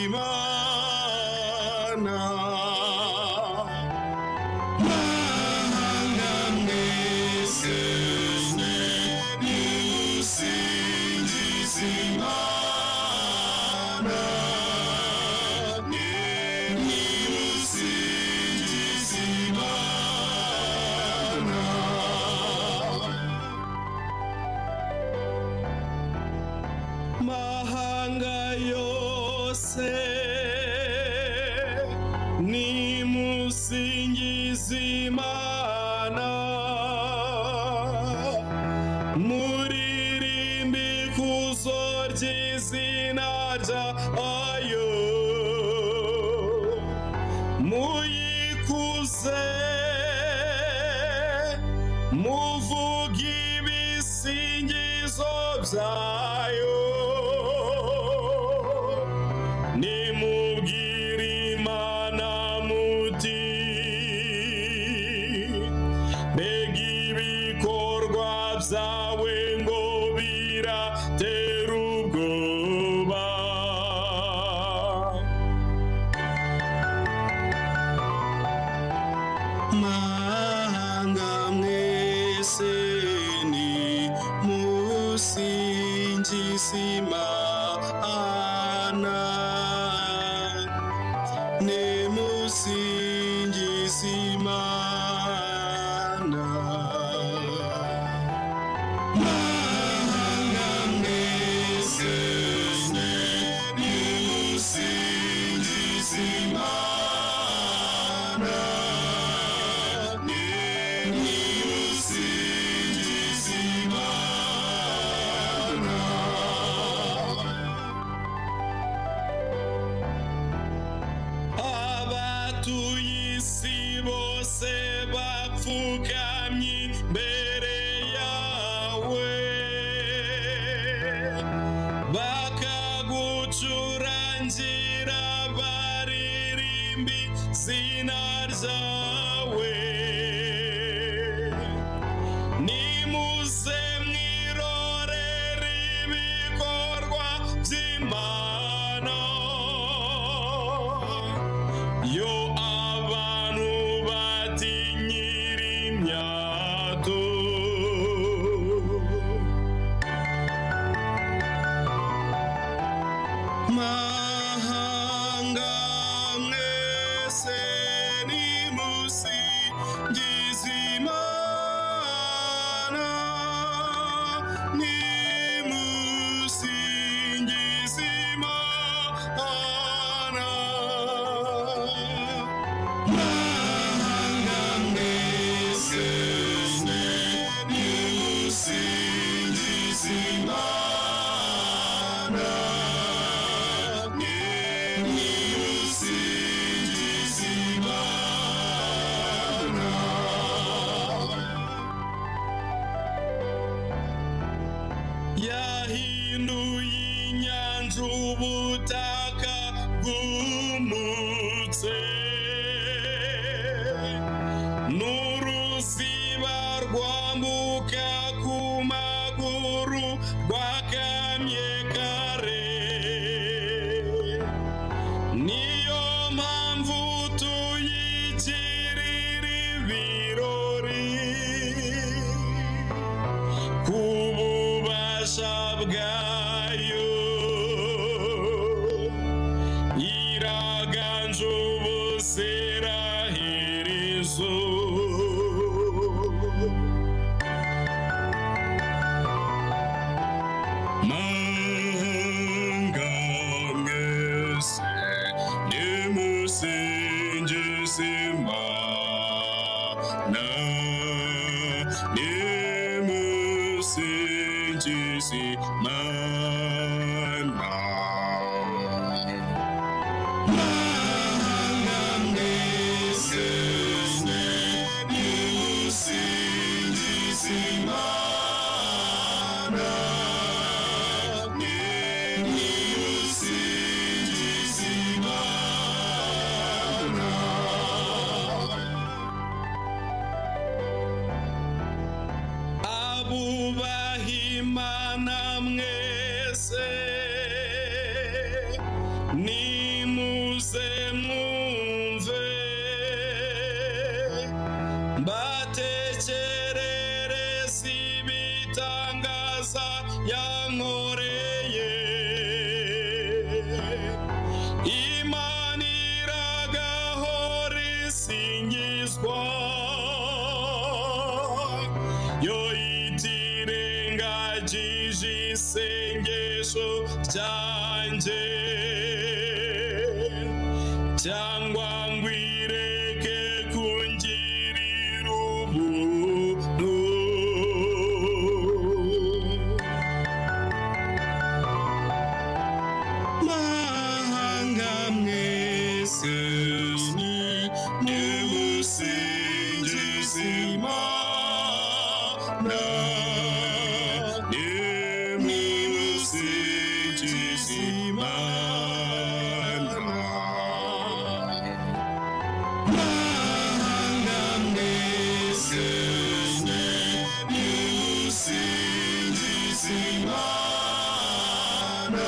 Imana. Mahanga mwese nimusingize Imana, nimusingize Imana. Mahanga yose nimusingize Imana, muririmbe ikuzo ry'izina ryayo, muyikuze muvuge ibisingizo byayo, nimubwire Imana muti mbega ibikorwa byawe ngo biratera ubwoba. Mahanga mwese nimusingize Imana, nimusingize Imana. Mahanga mwese nimusingize Imana, nimusingize Imana. Abatuye isi bose bapfukamye imbere yawe, bakagucurangira baririmba izina ryawe. Nimuze mwirorere ibikorwa by'Imana, yo abantu batinyira imyato. Mahanga mwese nimusingize Imana, nimusingize Imana. Mahanga mwese nimusingize Imana, nimusingize Imana. Yahinduye inyanja ubutaka bwumutse, n'uruziba rwambuka ku maguru rwakamye kare. Niyo mpamvu tuyigirira ibirori ku bubasha bwayo, iraganje ubuziraherezo. Mahanga mwese nimusingize Imana, nimusingize Imana. Mahanga mwese nimusingize Imana, nimusingize Imana. Abubaha Imana mwese nimuze mwumve mbatekerereze ibitangaza yankoreye. Imana iragahora isingizwa, yo itirengagije isengesho ryanjye, cyangwa ngo ireke kungirira ubuntu. Mahanga mwese nimusingize Imana, nimusingize Imana. Mahanga mwese nimusingize Imana,